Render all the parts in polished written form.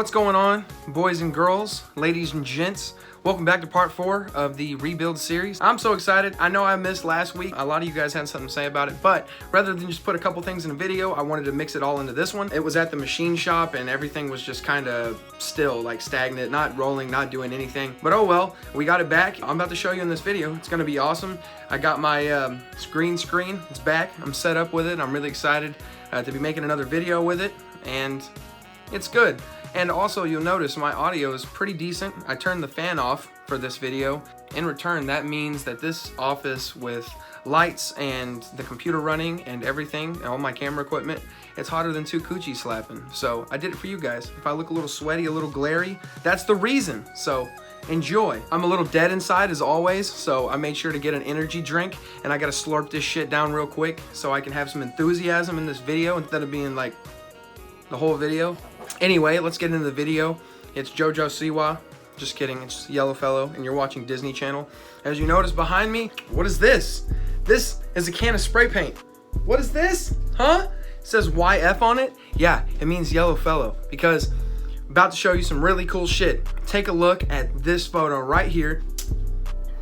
What's going on, boys and girls, ladies and gents? Welcome back to part 4 of the rebuild series. I'm so excited. I know I missed last week. A lot of you guys had something to say about it, but rather than just put a couple things in a video, I wanted to mix it all into this one. It was at the machine shop and everything was just kind of still, like stagnant, not rolling, not doing anything. But oh well, we got it back. I'm about to show you in this video. It's gonna be awesome. I got my green screen. It's back. I'm set up with it. I'm really excited to be making another video with it, and it's good. And also, you'll notice my audio is pretty decent. I turned the fan off for this video. In return, that means that this office with lights and the computer running and everything, and all my camera equipment, it's hotter than 2 coochies slapping. So I did it for you guys. If I look a little sweaty, a little glary, that's the reason. So enjoy. I'm a little dead inside as always, so I made sure to get an energy drink, and I gotta slurp this shit down real quick so I can have some enthusiasm in this video instead of being like the whole video. Anyway, let's get into the video. It's JoJo Siwa. Just kidding, it's Yellowfellow, and you're watching Disney Channel. As you notice behind me, what is this? This is a can of spray paint. What is this? Huh? It says YF on it? Yeah, it means Yellowfellow, because I'm about to show you some really cool shit. Take a look at this photo right here.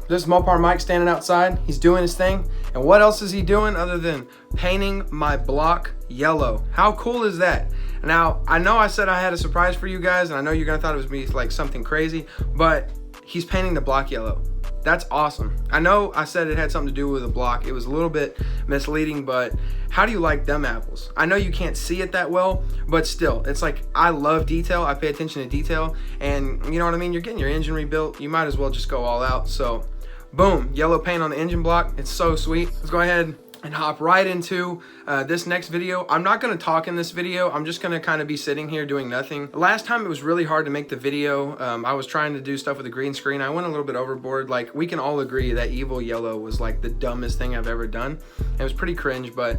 This is Mopar Mike standing outside. He's doing his thing. And what else is he doing other than painting my block yellow? How cool is that? Now, I know I said I had a surprise for you guys, and I know you're gonna thought it was me like something crazy, but he's painting the block yellow. That's awesome. I know I said it had something to do with the block. It was a little bit misleading, but how do you like them apples? I know you can't see it that well, but still, it's like, I love detail. I pay attention to detail, and you know what I mean? You're getting your engine rebuilt. You might as well just go all out. So boom, yellow paint on the engine block. It's so sweet. Let's go ahead and hop right into this next video. I'm not gonna talk in this video. I'm just gonna kind of be sitting here doing nothing. Last time it was really hard to make the video. I was trying to do stuff with the green screen. I went a little bit overboard. Like, we can all agree that Evil Yellow was like the dumbest thing I've ever done. It was pretty cringe, but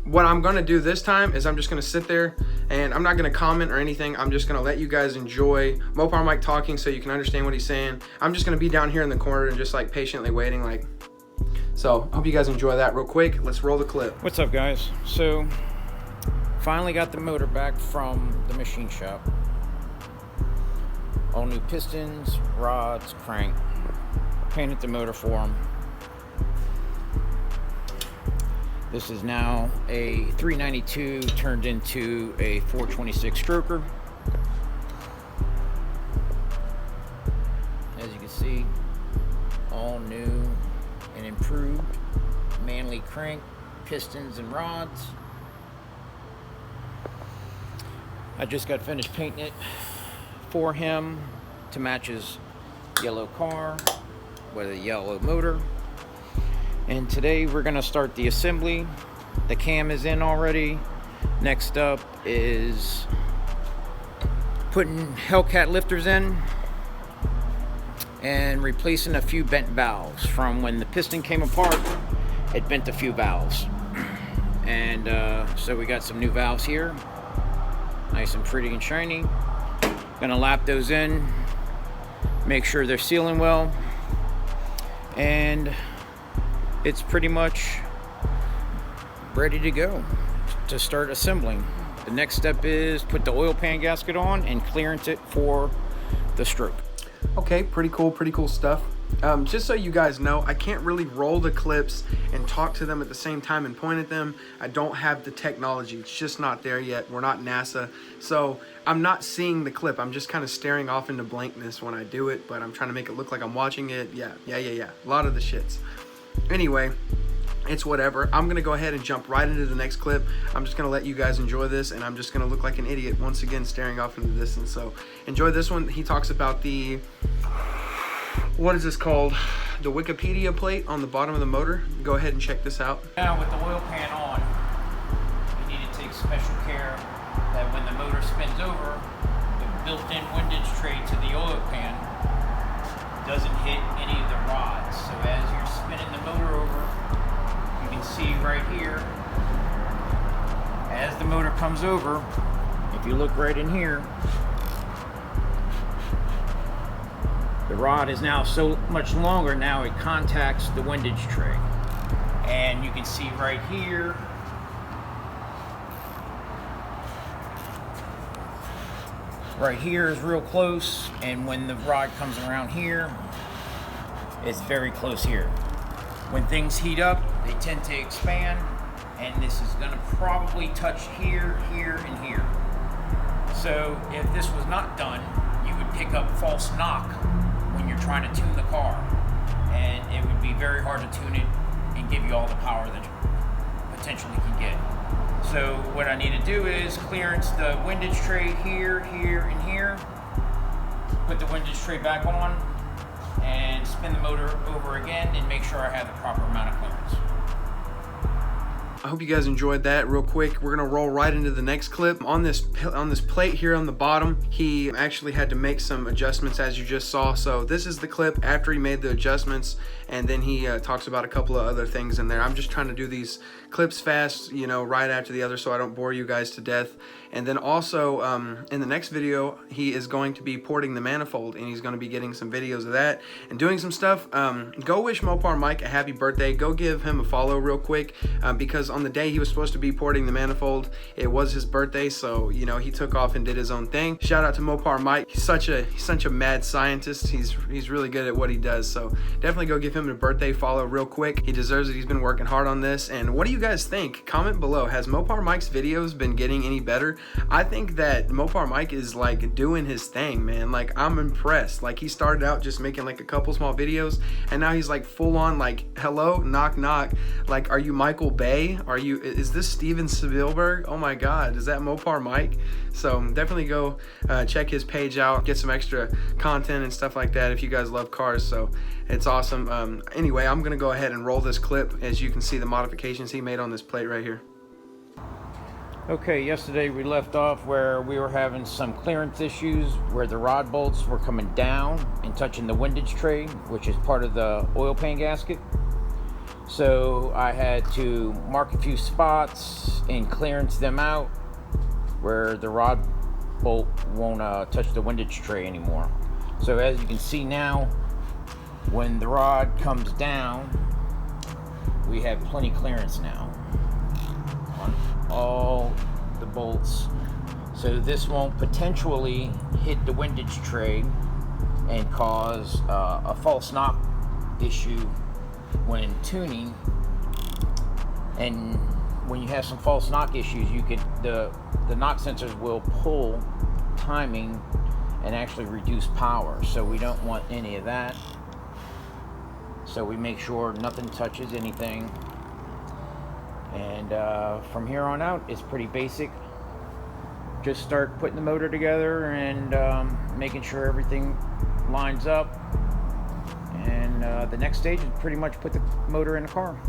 what I'm gonna do this time is I'm just gonna sit there and I'm not gonna comment or anything. I'm just gonna let you guys enjoy Mopar Mike talking so you can understand what he's saying. I'm just gonna be down here in the corner and just like patiently waiting, like. So I hope you guys enjoy that real quick. Let's roll the clip. What's up, guys? So finally got the motor back from the machine shop. All new pistons, rods, crank. Painted the motor for him. This is now a 392 turned into a 426 stroker. As you can see, all new and improved manly crank, pistons, and rods. I just got finished painting it for him to match his yellow car with a yellow motor. And today we're gonna start the assembly. The cam is in already. Next up is putting Hellcat lifters in and replacing a few bent valves. From when the piston came apart, it bent a few valves. And so we got some new valves here. Nice and pretty and shiny. Gonna lap those in, make sure they're sealing well. And it's pretty much ready to go to start assembling. The next step is put the oil pan gasket on and clearance it for the stroke. Okay, pretty cool stuff. Just so you guys know, I can't really roll the clips and talk to them at the same time and point at them. I don't have the technology. It's just not there yet. We're not NASA. So I'm not seeing the clip. I'm just kind of staring off into blankness when I do it, but I'm trying to make it look like I'm watching it. Yeah. A lot of the shits. Anyway, it's whatever. I'm gonna go ahead and jump right into the next clip. I'm just gonna let you guys enjoy this, and I'm just gonna look like an idiot once again staring off into the distance. So enjoy this one. He talks about the, what is this called? The Wikipedia plate on the bottom of the motor. Go ahead and check this out. Now with the oil pan on, you need to take special care that when the motor spins over, the built-in windage tray to the oil pan doesn't hit any of the rods. So as you're spinning the motor over, you can see right here, as the motor comes over, if you look right in here, the rod is now so much longer, now it contacts the windage tray. And you can see right here, Right here is real close, and when the rod comes around here, it's very close here. When things heat up, they tend to expand, and this is going to probably touch here, here, and here. So if this was not done, you would pick up false knock when you're trying to tune the car, and it would be very hard to tune it and give you all the power that it potentially can get. So what I need to do is clearance the windage tray here, here, and here. Put the windage tray back on and spin the motor over again and make sure I have the proper amount of clearance. I hope you guys enjoyed that. Real quick, we're gonna roll right into the next clip. On this plate here on the bottom, he actually had to make some adjustments, as you just saw. So this is the clip after he made the adjustments, and then he talks about a couple of other things in there. I'm just trying to do these clips fast, you know, right after the other, so I don't bore you guys to death. And then also in the next video, he is going to be porting the manifold, and he's going to be getting some videos of that and doing some stuff. Go wish Mopar Mike a happy birthday. Go give him a follow real quick, because on the day he was supposed to be porting the manifold, it was his birthday, so you know, he took off and did his own thing. Shout out to Mopar Mike. He's such a mad scientist. He's really good at what he does, so definitely go give him a birthday follow real quick. He deserves it. He's been working hard on this. And what do you guys think? Comment below. Has Mopar Mike's videos been getting any better? I think that Mopar Mike is like doing his thing, man. Like, I'm impressed. Like, he started out just making like a couple small videos, and now he's like full on like, hello, knock knock, like, are you Michael Bay? Is this Steven Spielberg? Oh my god, is that Mopar Mike? So definitely go check his page out, get some extra content and stuff like that if you guys love cars. So it's awesome. Anyway, I'm gonna go ahead and roll this clip. As you can see, the modifications he made on this plate right here. Okay, yesterday we left off where we were having some clearance issues where the rod bolts were coming down and touching the windage tray, which is part of the oil pan gasket. So I had to mark a few spots and clearance them out where the rod bolt won't touch the windage tray anymore. So as you can see now, when the rod comes down, we have plenty clearance now on all the bolts. So this won't potentially hit the windage tray and cause a false knock issue when tuning. And when you have some false knock issues, you could the knock sensors will pull timing and actually reduce power. So we don't want any of that. So we make sure nothing touches anything. And from here on out, it's pretty basic. Just start putting the motor together and making sure everything lines up. And the next stage is pretty much put the motor in the car.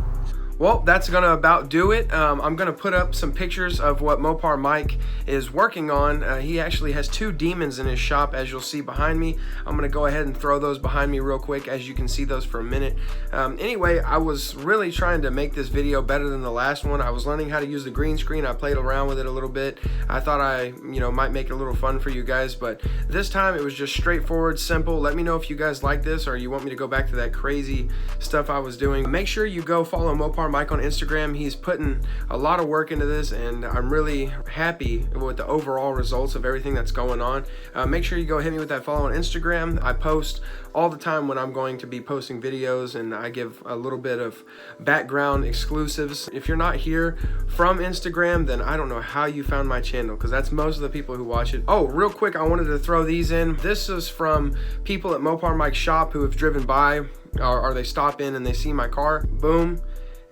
Well, that's gonna about do it. I'm gonna put up some pictures of what Mopar Mike is working on. He actually has two demons in his shop, as you'll see behind me. I'm gonna go ahead and throw those behind me real quick, as you can see those for a minute. Anyway, I was really trying to make this video better than the last one. I was learning how to use the green screen. I played around with it a little bit. I thought I, might make it a little fun for you guys, but this time it was just straightforward, simple. Let me know if you guys like this or you want me to go back to that crazy stuff I was doing. Make sure you go follow Mopar Mike on Instagram. He's putting a lot of work into this, and I'm really happy with the overall results of everything that's going on. Make sure you go hit me with that follow on Instagram. I post all the time when I'm going to be posting videos, and I give a little bit of background exclusives. If you're not here from Instagram, then I don't know how you found my channel, because that's most of the people who watch it. Oh, real quick, I wanted to throw these in. This is from people at Mopar Mike's shop who have driven by, or they stop in and they see my car. Boom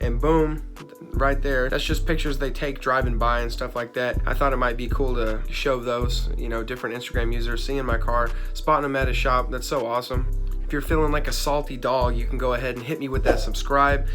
and boom, right there. That's just pictures they take driving by and stuff like that. I thought it might be cool to show those, different Instagram users seeing my car, spotting them at a shop. That's so awesome. If you're feeling like a salty dog, you can go ahead and hit me with that subscribe.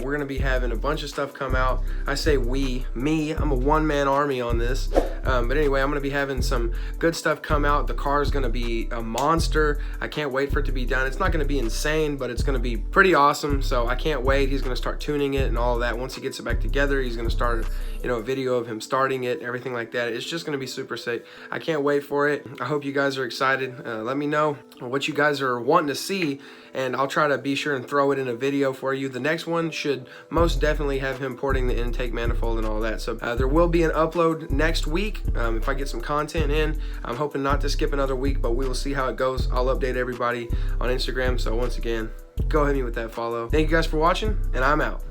We're gonna be having a bunch of stuff come out. I say me, I'm a one-man army on this. But anyway, I'm gonna be having some good stuff come out. The car is gonna be a monster. I can't wait for it to be done. It's not gonna be insane, but it's gonna be pretty awesome. So I can't wait. He's gonna start tuning it and all of that. Once he gets it back together, he's gonna start a video of him starting it, everything like that. It's just gonna be super sick. I can't wait for it. I hope you guys are excited. Let me know what you guys are wanting to see and I'll try to be sure and throw it in a video for you. The next one should most definitely have him porting the intake manifold and all that. So there will be an upload next week if I get some content in. I'm hoping not to skip another week, but we will see how it goes. I'll update everybody on Instagram. So once again, go hit me with that follow. Thank you guys for watching, and I'm out.